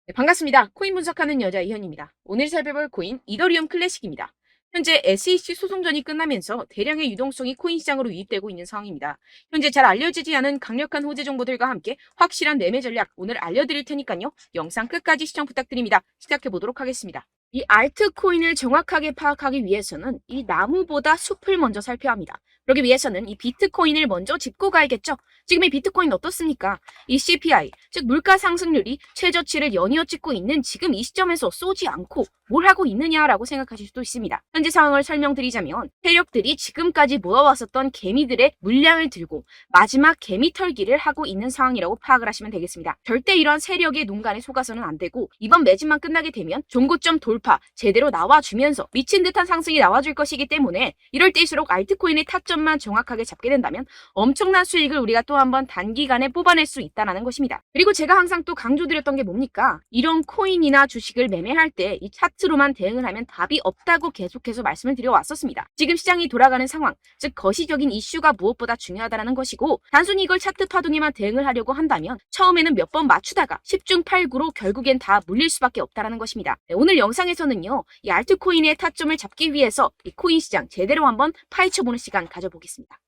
네, 반갑습니다. 코인 분석하는 여자 이현입니다. 오늘 살펴볼 코인 이더리움 클래식입니다. 현재 SEC 소송전이 끝나면서 대량의 유동성이 코인 시장으로 유입되고 있는 상황입니다. 현재 잘 알려지지 않은 강력한 호재 정보들과 함께 확실한 매매 전략 오늘 알려드릴 테니까요. 영상 끝까지 시청 부탁드립니다. 시작해 보도록 하겠습니다. 이 알트코인을 정확하게 파악하기 위해서는 이 나무보다 숲을 먼저 살펴야 합니다. 그러기 위해서는 이 비트코인을 먼저 짚고 가야겠죠. 지금 이 비트코인 어떻습니까? 이 CPI, 즉 물가 상승률이 최저치를 연이어 찍고 있는 지금 이 시점에서 쏘지 않고 뭘 하고 있느냐라고 생각하실 수도 있습니다. 현재 상황을 설명드리자면 세력들이 지금까지 모아왔었던 개미들의 물량을 들고 마지막 개미 털기를 하고 있는 상황이라고 파악을 하시면 되겠습니다. 절대 이러한 세력의 농간에 속아서는 안 되고 이번 매집만 끝나게 되면 종고점 돌파 제대로 나와주면서 미친 듯한 상승이 나와줄 것이기 때문에 이럴 때일수록 알트코인의 타점만 정확하게 잡게 된다면 엄청난 수익을 우리가 또 한번 단기간에 뽑아낼 수 있다는 것입니다. 그리고 제가 항상 또 강조드렸던 게 뭡니까? 이런 코인이나 주식을 매매할 때 이 차트로만 대응을 하면 답이 없다고 계속해서 말씀을 드려왔었습니다. 지금 시장이 돌아가는 상황, 즉 거시적인 이슈가 무엇보다 중요하다는 것이고 단순히 이걸 차트 파동에만 대응을 하려고 한다면 처음에는 몇 번 맞추다가 10중 8구로 결국엔 다 물릴 수밖에 없다는 것입니다. 네, 오늘 영상에서는요. 이 알트코인의 타점을 잡기 위해서 이 코인 시장 제대로 한번 파헤쳐보는 시간 가져보겠습니다.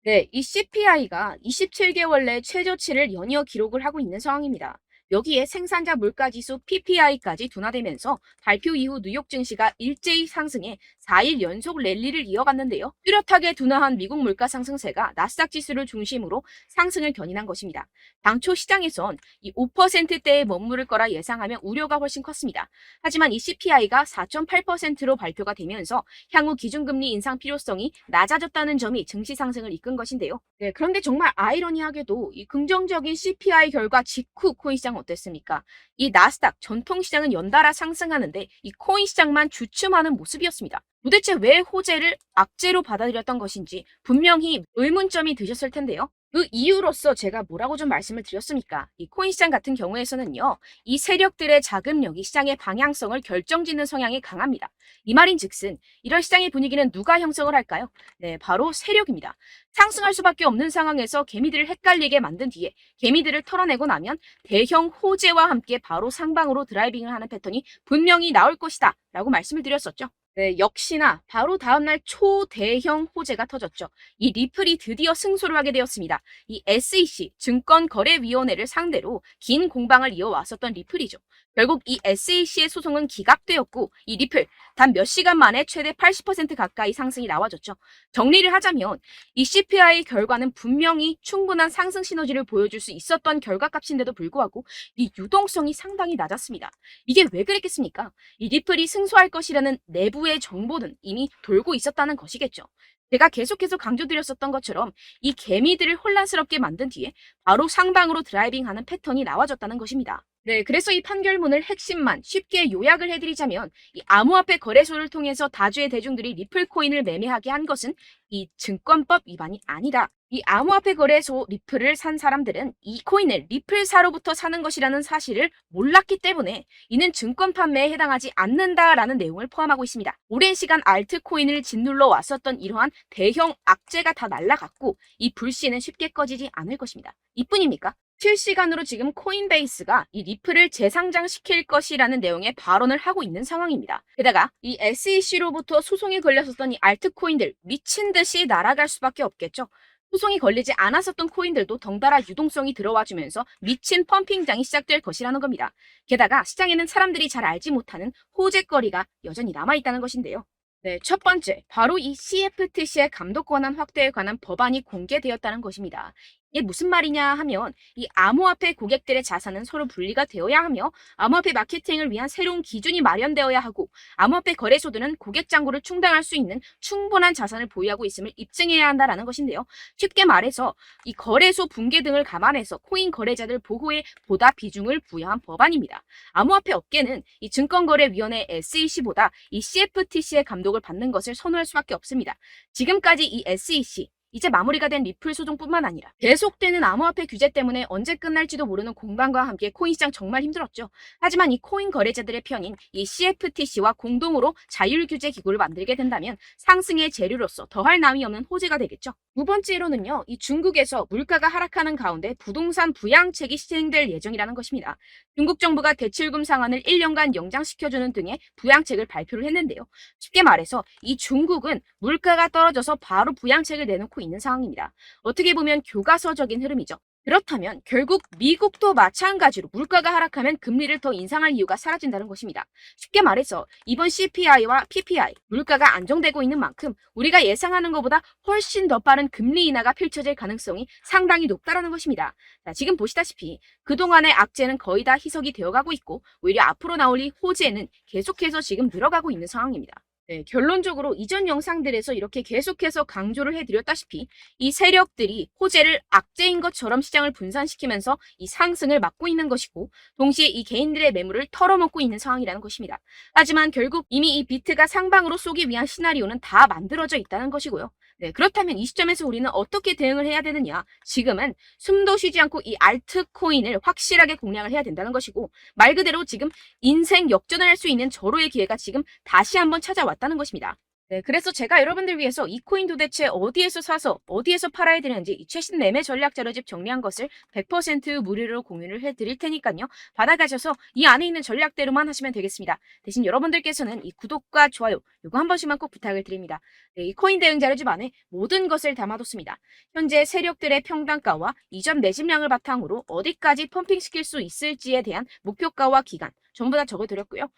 네, 이 CPI가 27개월 내 최저치를 연이어 기록을 하고 있는 상황입니다. 여기에 생산자 물가지수 PPI까지 둔화되면서 발표 이후 뉴욕 증시가 일제히 상승해 4일 연속 랠리를 이어갔는데요. 뚜렷하게 둔화한 미국 물가 상승세가 나스닥 지수를 중심으로 상승을 견인한 것입니다. 당초 시장에선 이 5%대에 머무를 거라 예상하며 우려가 훨씬 컸습니다. 하지만 이 CPI가 4.8%로 발표가 되면서 향후 기준금리 인상 필요성이 낮아졌다는 점이 증시 상승을 이끈 것인데요. 네, 그런데 정말 아이러니하게도 이 긍정적인 CPI 결과 직후 코인 시장 어땠습니까? 이 나스닥 전통시장은 연달아 상승하는데 이 코인 시장만 주춤하는 모습이었습니다. 도대체 왜 호재를 악재로 받아들였던 것인지 분명히 의문점이 드셨을 텐데요. 그 이유로서 제가 뭐라고 좀 말씀을 드렸습니까? 이 코인 시장 같은 경우에서는요, 이 세력들의 자금력이 시장의 방향성을 결정짓는 성향이 강합니다. 이 말인즉슨 이런 시장의 분위기는 누가 형성을 할까요? 네, 바로 세력입니다. 상승할 수밖에 없는 상황에서 개미들을 헷갈리게 만든 뒤에 개미들을 털어내고 나면 대형 호재와 함께 바로 상방으로 드라이빙을 하는 패턴이 분명히 나올 것이다 라고 말씀을 드렸었죠. 네, 역시나 바로 다음날 초대형 호재가 터졌죠. 이 리플이 드디어 승소를 하게 되었습니다. 이 SEC 증권거래위원회를 상대로 긴 공방을 이어왔었던 리플이죠. 결국 이 SEC의 소송은 기각되었고 이 리플 단 몇 시간 만에 최대 80% 가까이 상승이 나와졌죠. 정리를 하자면 이 CPI 결과는 분명히 충분한 상승 시너지를 보여줄 수 있었던 결과값인데도 불구하고 이 유동성이 상당히 낮았습니다. 이게 왜 그랬겠습니까? 이 리플이 승소할 것이라는 내부의 정보는 이미 돌고 있었다는 것이겠죠. 제가 계속해서 강조드렸었던 것처럼 이 개미들을 혼란스럽게 만든 뒤에 바로 상방으로 드라이빙하는 패턴이 나와졌다는 것입니다. 네, 그래서 이 판결문을 핵심만 쉽게 요약을 해드리자면 이 암호화폐 거래소를 통해서 다주의 대중들이 리플 코인을 매매하게 한 것은 이 증권법 위반이 아니다. 이 암호화폐 거래소 리플을 산 사람들은 이 코인을 리플사로부터 사는 것이라는 사실을 몰랐기 때문에 이는 증권 판매에 해당하지 않는다라는 내용을 포함하고 있습니다. 오랜 시간 알트코인을 짓눌러 왔었던 이러한 대형 악재가 다 날아갔고 이 불씨는 쉽게 꺼지지 않을 것입니다. 이뿐입니까? 실시간으로 지금 코인베이스가 이 리플을 재상장시킬 것이라는 내용의 발언을 하고 있는 상황입니다. 게다가 이 SEC로부터 소송이 걸렸었던 이 알트코인들 미친 듯이 날아갈 수밖에 없겠죠. 소송이 걸리지 않았었던 코인들도 덩달아 유동성이 들어와주면서 미친 펌핑장이 시작될 것이라는 겁니다. 게다가 시장에는 사람들이 잘 알지 못하는 호재거리가 여전히 남아있다는 것인데요. 네, 첫 번째, 바로 이 CFTC의 감독 권한 확대에 관한 법안이 공개되었다는 것입니다. 이게 무슨 말이냐 하면 이 암호화폐 고객들의 자산은 서로 분리가 되어야 하며 암호화폐 마케팅을 위한 새로운 기준이 마련되어야 하고 암호화폐 거래소들은 고객 잔고를 충당할 수 있는 충분한 자산을 보유하고 있음을 입증해야 한다는 것인데요. 쉽게 말해서 이 거래소 붕괴 등을 감안해서 코인 거래자들 보호에 보다 비중을 부여한 법안입니다. 암호화폐 업계는 이 증권거래위원회 SEC보다 이 CFTC의 감독을 받는 것을 선호할 수밖에 없습니다. 지금까지 이 SEC 이제 마무리가 된 리플 소송뿐만 아니라 계속되는 암호화폐 규제 때문에 언제 끝날지도 모르는 공방과 함께 코인 시장 정말 힘들었죠. 하지만 이 코인 거래자들의 편인 이 CFTC와 공동으로 자율규제 기구를 만들게 된다면 상승의 재료로서 더할 나위 없는 호재가 되겠죠. 두 번째로는요, 이 중국에서 물가가 하락하는 가운데 부동산 부양책이 시행될 예정이라는 것입니다. 중국 정부가 대출금 상한을 1년간 연장시켜주는 등의 부양책을 발표를 했는데요. 쉽게 말해서 이 중국은 물가가 떨어져서 바로 부양책을 내놓고 있는 상황입니다. 어떻게 보면 교과서적인 흐름이죠. 그렇다면 결국 미국도 마찬가지로 물가가 하락하면 금리를 더 인상할 이유가 사라진다는 것입니다. 쉽게 말해서 이번 CPI와 PPI, 물가가 안정되고 있는 만큼 우리가 예상하는 것보다 훨씬 더 빠른 금리 인하가 펼쳐질 가능성이 상당히 높다는 것입니다. 자, 지금 보시다시피 그동안의 악재는 거의 다 희석이 되어가고 있고 오히려 앞으로 나올 이 호재는 계속해서 지금 늘어가고 있는 상황입니다. 네, 결론적으로 이전 영상들에서 이렇게 계속해서 강조를 해드렸다시피 이 세력들이 호재를 악재인 것처럼 시장을 분산시키면서 이 상승을 막고 있는 것이고 동시에 이 개인들의 매물을 털어먹고 있는 상황이라는 것입니다. 하지만 결국 이미 이 비트가 상방으로 쏘기 위한 시나리오는 다 만들어져 있다는 것이고요. 네, 그렇다면 이 시점에서 우리는 어떻게 대응을 해야 되느냐? 지금은 숨도 쉬지 않고 이 알트코인을 확실하게 공략을 해야 된다는 것이고 말 그대로 지금 인생 역전을 할 수 있는 절호의 기회가 지금 다시 한번 찾아왔다는 것입니다. 네, 그래서 제가 여러분들 위해서 이 코인 도대체 어디에서 사서 어디에서 팔아야 되는지 이 최신 매매 전략 자료집 정리한 것을 100% 무료로 공유를 해드릴 테니까요. 받아가셔서 이 안에 있는 전략대로만 하시면 되겠습니다. 대신 여러분들께서는 이 구독과 좋아요 이거 한 번씩만 꼭 부탁을 드립니다. 네, 이 코인 대응 자료집 안에 모든 것을 담아뒀습니다. 현재 세력들의 평단가와 이전 매집량을 바탕으로 어디까지 펌핑시킬 수 있을지에 대한 목표가와 기간 전부 다 적어드렸고요.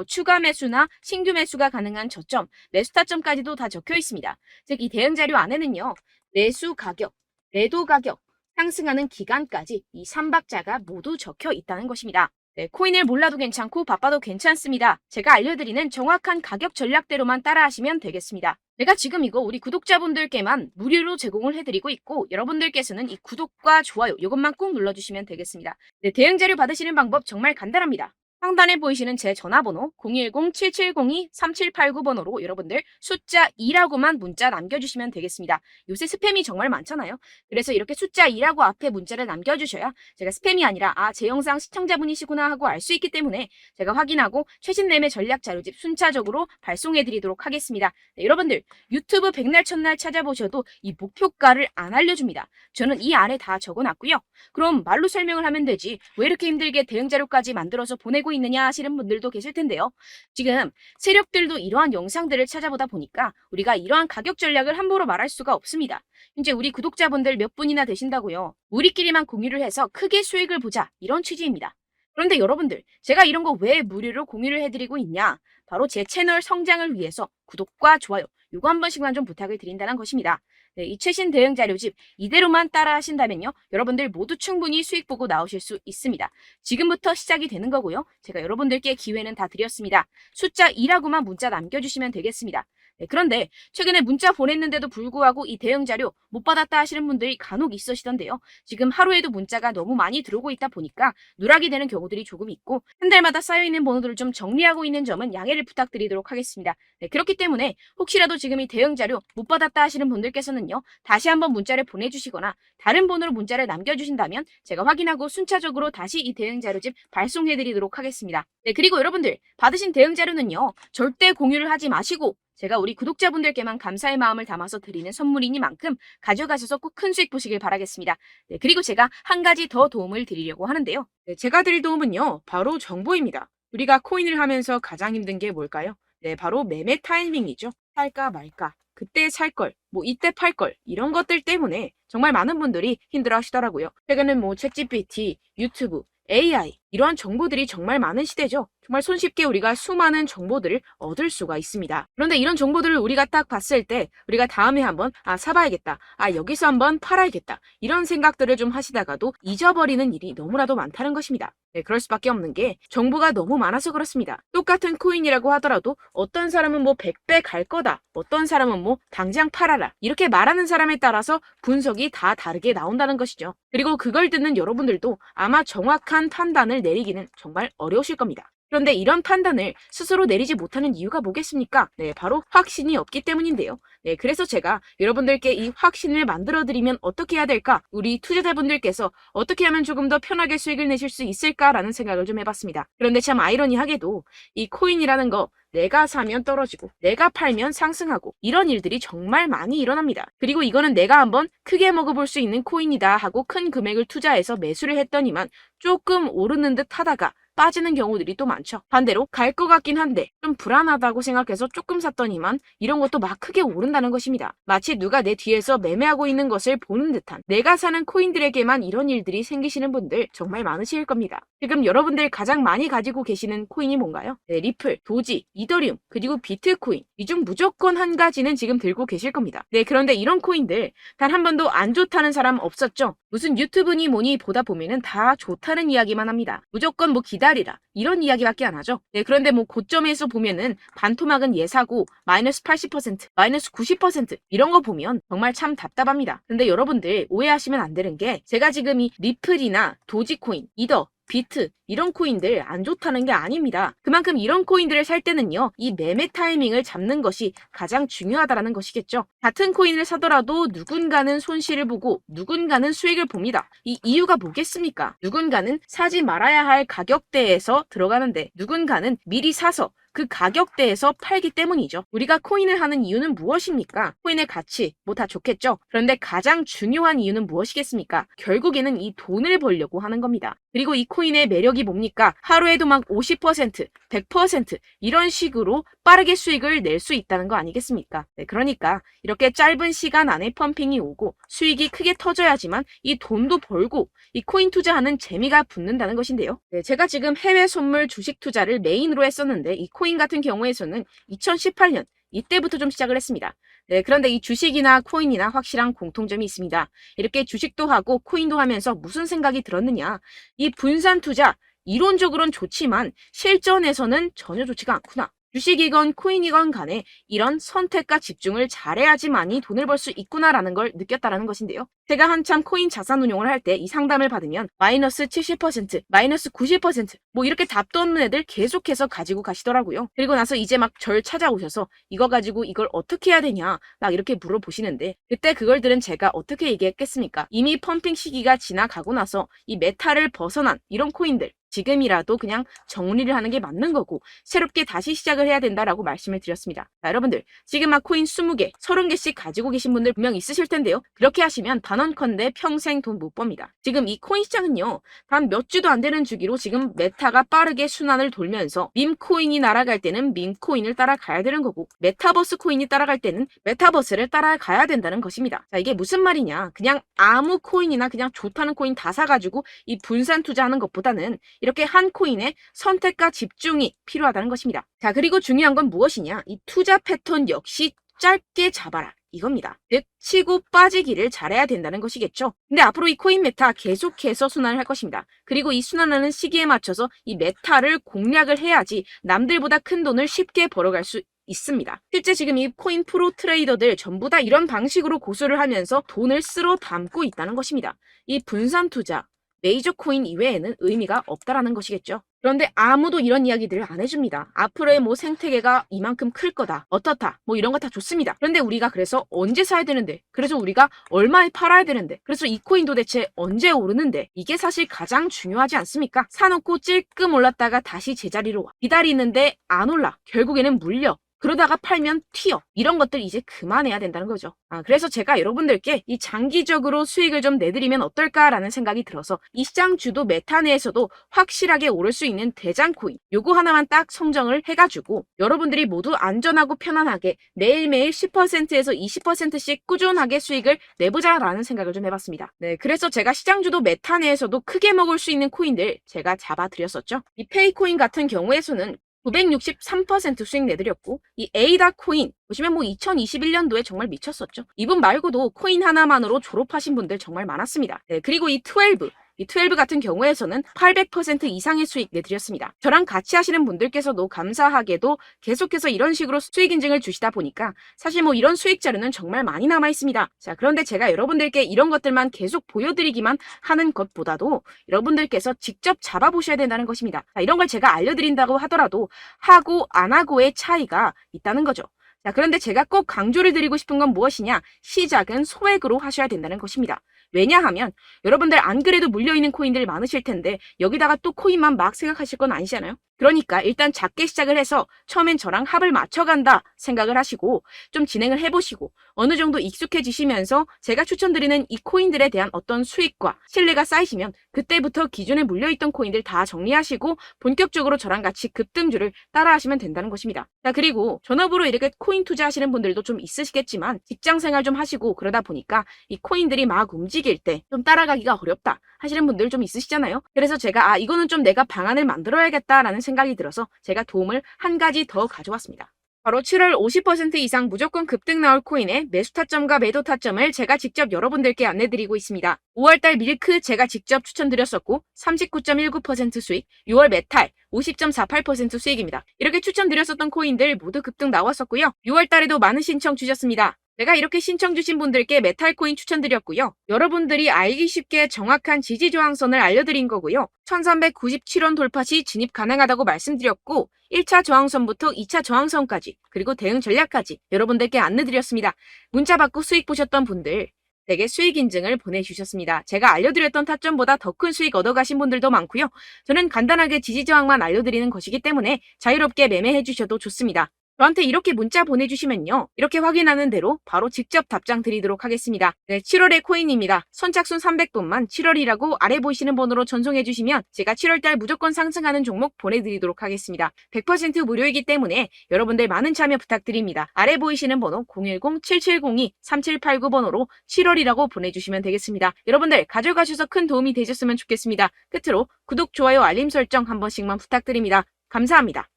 추가 매수나 신규 매수가 가능한 저점, 매수 타점까지도 다 적혀 있습니다. 즉, 이 대응 자료 안에는요, 매수 가격, 매도 가격, 상승하는 기간까지 이 3박자가 모두 적혀 있다는 것입니다. 네, 코인을 몰라도 괜찮고 바빠도 괜찮습니다. 제가 알려드리는 정확한 가격 전략대로만 따라하시면 되겠습니다. 제가 지금 이거 우리 구독자분들께만 무료로 제공을 해드리고 있고 여러분들께서는 이 구독과 좋아요 이것만 꼭 눌러주시면 되겠습니다. 네, 대응 자료 받으시는 방법 정말 간단합니다. 상단에 보이시는 제 전화번호 010-7702-3789번호로 여러분들 숫자 2라고만 문자 남겨주시면 되겠습니다. 요새 스팸이 정말 많잖아요. 그래서 이렇게 숫자 2라고 앞에 문자를 남겨주셔야 제가 스팸이 아니라 제 영상 시청자분이시구나 하고 알 수 있기 때문에 제가 확인하고 최신 매매 전략 자료집 순차적으로 발송해드리도록 하겠습니다. 네, 여러분들 유튜브 백날 첫날 찾아보셔도 이 목표가를 안 알려줍니다. 저는 이 안에 다 적어놨고요. 그럼 말로 설명을 하면 되지 왜 이렇게 힘들게 대응 자료까지 만들어서 보내고 있느냐 하시는 분들도 계실 텐데요. 지금 세력들도 이러한 영상들을 찾아보다 보니까 우리가 이러한 가격 전략을 함부로 말할 수가 없습니다. 현재 우리 구독자분들 몇 분이나 되신다고요. 우리끼리만 공유를 해서 크게 수익을 보자 이런 취지입니다. 그런데 여러분들 제가 이런 거 왜 무료로 공유를 해드리고 있냐? 바로 제 채널 성장을 위해서 구독과 좋아요 요거 한 번씩만 좀 부탁을 드린다는 것입니다. 네, 이 최신 대응 자료집 이대로만 따라 하신다면요. 여러분들 모두 충분히 수익 보고 나오실 수 있습니다. 지금부터 시작이 되는 거고요. 제가 여러분들께 기회는 다 드렸습니다. 숫자 2라고만 문자 남겨주시면 되겠습니다. 네, 그런데 최근에 문자 보냈는데도 불구하고 이 대응 자료 못 받았다 하시는 분들이 간혹 있으시던데요. 지금 하루에도 문자가 너무 많이 들어오고 있다 보니까 누락이 되는 경우들이 조금 있고 한 달마다 쌓여있는 번호들을 좀 정리하고 있는 점은 양해를 부탁드리도록 하겠습니다. 네, 그렇기 때문에 혹시라도 지금 이 대응 자료 못 받았다 하시는 분들께서는요. 다시 한번 문자를 보내주시거나 다른 번호로 문자를 남겨주신다면 제가 확인하고 순차적으로 다시 이 대응 자료집 발송해드리도록 하겠습니다. 네, 그리고 여러분들 받으신 대응 자료는요. 절대 공유를 하지 마시고 제가 우리 구독자분들께만 감사의 마음을 담아서 드리는 선물이니만큼 가져가셔서 꼭 큰 수익 보시길 바라겠습니다. 네, 그리고 제가 한 가지 더 도움을 드리려고 하는데요. 네, 제가 드릴 도움은요. 바로 정보입니다. 우리가 코인을 하면서 가장 힘든 게 뭘까요? 네, 바로 매매 타이밍이죠. 살까 말까, 그때 살 걸, 이때 팔 걸, 이런 것들 때문에 정말 많은 분들이 힘들어 하시더라고요. 최근엔 챗GPT, 유튜브, AI 이러한 정보들이 정말 많은 시대죠. 정말 손쉽게 우리가 수많은 정보들을 얻을 수가 있습니다. 그런데 이런 정보들을 우리가 딱 봤을 때 우리가 다음에 한번 사봐야겠다. 여기서 한번 팔아야겠다. 이런 생각들을 좀 하시다가도 잊어버리는 일이 너무나도 많다는 것입니다. 네, 그럴 수밖에 없는 게 정보가 너무 많아서 그렇습니다. 똑같은 코인이라고 하더라도 어떤 사람은 100배 갈 거다. 어떤 사람은 당장 팔아라. 이렇게 말하는 사람에 따라서 분석이 다 다르게 나온다는 것이죠. 그리고 그걸 듣는 여러분들도 아마 정확한 판단을 내리기는 정말 어려우실 겁니다. 그런데 이런 판단을 스스로 내리지 못하는 이유가 뭐겠습니까? 네, 바로 확신이 없기 때문인데요. 네, 그래서 제가 여러분들께 이 확신을 만들어드리면 어떻게 해야 될까? 우리 투자자분들께서 어떻게 하면 조금 더 편하게 수익을 내실 수 있을까라는 생각을 좀 해봤습니다. 그런데 참 아이러니하게도 이 코인이라는 거 내가 사면 떨어지고 내가 팔면 상승하고 이런 일들이 정말 많이 일어납니다. 그리고 이거는 내가 한번 크게 먹어볼 수 있는 코인이다 하고 큰 금액을 투자해서 매수를 했더니만 조금 오르는 듯 하다가 빠지는 경우들이 또 많죠. 반대로 갈 것 같긴 한데 좀 불안하다고 생각해서 조금 샀더니만 이런 것도 막 크게 오른다는 것입니다. 마치 누가 내 뒤에서 매매하고 있는 것을 보는 듯한, 내가 사는 코인들에게만 이런 일들이 생기시는 분들 정말 많으실 겁니다. 지금 여러분들 가장 많이 가지고 계시는 코인이 뭔가요? 네, 리플, 도지, 이더리움, 그리고 비트코인. 이 중 무조건 한 가지는 지금 들고 계실 겁니다. 네, 그런데 이런 코인들 단 한 번도 안 좋다는 사람 없었죠? 무슨 유튜브니 뭐니 보다 보면은 다 좋다는 이야기만 합니다. 무조건 뭐 기다리라 이런 이야기밖에 안 하죠. 네, 그런데 뭐 고점에서 보면은 반토막은 예사고 마이너스 80%, 마이너스 90% 이런 거 보면 정말 참 답답합니다. 근데 여러분들 오해하시면 안 되는 게, 제가 지금 이 리플이나 도지코인, 이더, 비트 이런 코인들 안 좋다는 게 아닙니다. 그만큼 이런 코인들을 살 때는요, 이 매매 타이밍을 잡는 것이 가장 중요하다는 것이겠죠. 같은 코인을 사더라도 누군가는 손실을 보고 누군가는 수익을 봅니다. 이 이유가 뭐겠습니까? 누군가는 사지 말아야 할 가격대에서 들어가는데 누군가는 미리 사서 그 가격대에서 팔기 때문이죠. 우리가 코인을 하는 이유는 무엇입니까? 코인의 가치, 뭐 다 좋겠죠? 그런데 가장 중요한 이유는 무엇이겠습니까? 결국에는 이 돈을 벌려고 하는 겁니다. 그리고 이 코인의 매력이 뭡니까? 하루에도 막 50%, 100% 이런 식으로 빠르게 수익을 낼 수 있다는 거 아니겠습니까? 네, 그러니까 이렇게 짧은 시간 안에 펌핑이 오고 수익이 크게 터져야지만 이 돈도 벌고 이 코인 투자하는 재미가 붙는다는 것인데요. 네, 제가 지금 해외 선물 주식 투자를 메인으로 했었는데 이 코인 같은 경우에서는 2018년 이때부터 좀 시작을 했습니다. 네, 그런데 이 주식이나 코인이나 확실한 공통점이 있습니다. 이렇게 주식도 하고 코인도 하면서 무슨 생각이 들었느냐? 이 분산 투자, 이론적으로는 좋지만 실전에서는 전혀 좋지가 않구나. 주식이건 코인이건 간에 이런 선택과 집중을 잘해야지만이 돈을 벌 수 있구나라는 걸 느꼈다라는 것인데요. 제가 한참 코인 자산 운용을 할 때 이 상담을 받으면 마이너스 70%, 마이너스 90% 뭐 이렇게 답도 없는 애들 계속해서 가지고 가시더라고요. 그리고 나서 이제 막 절 찾아오셔서 이거 가지고 이걸 어떻게 해야 되냐 막 이렇게 물어보시는데, 그때 그걸 들은 제가 어떻게 얘기했겠습니까? 이미 펌핑 시기가 지나가고 나서 이 메타를 벗어난 이런 코인들 지금이라도 그냥 정리를 하는 게 맞는 거고 새롭게 다시 시작을 해야 된다라고 말씀을 드렸습니다. 자, 여러분들 지금 막 코인 20개, 30개씩 가지고 계신 분들 분명 있으실 텐데요. 그렇게 하시면 단언컨대 평생 돈 못 법니다. 지금 이 코인 시장은요, 단 몇 주도 안 되는 주기로 지금 메타가 빠르게 순환을 돌면서 밈코인이 날아갈 때는 밈코인을 따라가야 되는 거고 메타버스 코인이 따라갈 때는 메타버스를 따라가야 된다는 것입니다. 자, 이게 무슨 말이냐? 그냥 아무 코인이나 그냥 좋다는 코인 다 사가지고 이 분산 투자하는 것보다는 이렇게 한 코인에 선택과 집중이 필요하다는 것입니다. 자, 그리고 중요한 건 무엇이냐? 이 투자 패턴 역시 짧게 잡아라. 이겁니다. 즉 치고 빠지기를 잘해야 된다는 것이겠죠. 근데 앞으로 이 코인 메타 계속해서 순환을 할 것입니다. 그리고 이 순환하는 시기에 맞춰서 이 메타를 공략을 해야지 남들보다 큰 돈을 쉽게 벌어갈 수 있습니다. 실제 지금 이 코인 프로 트레이더들 전부 다 이런 방식으로 고수를 하면서 돈을 쓸어 담고 있다는 것입니다. 이 분산 투자, 메이저 코인 이외에는 의미가 없다라는 것이겠죠. 그런데 아무도 이런 이야기들을 안 해줍니다. 앞으로의 뭐 생태계가 이만큼 클 거다, 어떻다, 뭐 이런 거 다 좋습니다. 그런데 우리가 그래서 언제 사야 되는데, 그래서 우리가 얼마에 팔아야 되는데, 그래서 이 코인 도대체 언제 오르는데, 이게 사실 가장 중요하지 않습니까? 사놓고 찔끔 올랐다가 다시 제자리로 와. 기다리는데 안 올라. 결국에는 물려. 그러다가 팔면 튀어. 이런 것들 이제 그만해야 된다는 거죠. 그래서 제가 여러분들께 이 장기적으로 수익을 좀 내드리면 어떨까라는 생각이 들어서 이 시장 주도 메타 내에서도 확실하게 오를 수 있는 대장 코인 요거 하나만 딱 선정을 해가지고 여러분들이 모두 안전하고 편안하게 매일매일 10%에서 20%씩 꾸준하게 수익을 내보자라는 생각을 좀 해봤습니다. 네, 그래서 제가 시장 주도 메타 내에서도 크게 먹을 수 있는 코인들 제가 잡아드렸었죠. 이 페이코인 같은 경우에서는 963% 수익 내드렸고, 이 에이다 코인 보시면 뭐 2021년도에 정말 미쳤었죠. 이분 말고도 코인 하나만으로 졸업하신 분들 정말 많았습니다. 네, 그리고 이 12, 이 12 같은 경우에서는 800% 이상의 수익 내드렸습니다. 저랑 같이 하시는 분들께서도 감사하게도 계속해서 이런 식으로 수익 인증을 주시다 보니까 사실 뭐 이런 수익 자료는 정말 많이 남아 있습니다. 자, 그런데 제가 여러분들께 이런 것들만 계속 보여드리기만 하는 것보다도 여러분들께서 직접 잡아보셔야 된다는 것입니다. 자, 이런 걸 제가 알려드린다고 하더라도 하고 안 하고의 차이가 있다는 거죠. 자, 그런데 제가 꼭 강조를 드리고 싶은 건 무엇이냐? 시작은 소액으로 하셔야 된다는 것입니다. 왜냐하면 여러분들 안 그래도 물려있는 코인들 많으실 텐데 여기다가 또 코인만 막 생각하실 건 아니잖아요. 그러니까 일단 작게 시작을 해서 처음엔 저랑 합을 맞춰간다 생각을 하시고 좀 진행을 해보시고 어느 정도 익숙해지시면서 제가 추천드리는 이 코인들에 대한 어떤 수익과 신뢰가 쌓이시면 그때부터 기존에 물려있던 코인들 다 정리하시고 본격적으로 저랑 같이 급등주를 따라하시면 된다는 것입니다. 자, 그리고 전업으로 이렇게 코인 투자하시는 분들도 좀 있으시겠지만 직장 생활 좀 하시고 그러다 보니까 이 코인들이 막 움직일 때 좀 따라가기가 어렵다 하시는 분들 좀 있으시잖아요. 그래서 제가 이거는 좀 내가 방안을 만들어야겠다라는 생각이 들어서 제가 도움을 한 가지 더 가져왔습니다. 바로 7월 50% 이상 무조건 급등 나올 코인의 매수 타점과 매도 타점을 제가 직접 여러분들께 안내드리고 있습니다. 5월달 밀크 제가 직접 추천드렸었고 39.19% 수익, 6월 메탈 50.48% 수익입니다. 이렇게 추천드렸었던 코인들 모두 급등 나왔었고요. 6월달에도 많은 신청 주셨습니다. 제가 이렇게 신청 주신 분들께 메탈 코인 추천드렸고요. 여러분들이 알기 쉽게 정확한 지지 저항선을 알려드린 거고요. 1397원 돌파 시 진입 가능하다고 말씀드렸고 1차 저항선부터 2차 저항선까지 그리고 대응 전략까지 여러분들께 안내드렸습니다. 문자 받고 수익 보셨던 분들 되게 수익 인증을 보내주셨습니다. 제가 알려드렸던 타점보다 더 큰 수익 얻어가신 분들도 많고요. 저는 간단하게 지지 저항만 알려드리는 것이기 때문에 자유롭게 매매해 주셔도 좋습니다. 저한테 이렇게 문자 보내주시면요. 이렇게 확인하는 대로 바로 직접 답장 드리도록 하겠습니다. 네, 7월의 코인입니다. 선착순 300분만 7월이라고 아래 보이시는 번호로 전송해 주시면 제가 7월달 무조건 상승하는 종목 보내드리도록 하겠습니다. 100% 무료이기 때문에 여러분들 많은 참여 부탁드립니다. 아래 보이시는 번호 010-7702-3789번호로 7월이라고 보내주시면 되겠습니다. 여러분들 가져가셔서 큰 도움이 되셨으면 좋겠습니다. 끝으로 구독, 좋아요, 알림 설정 한 번씩만 부탁드립니다. 감사합니다.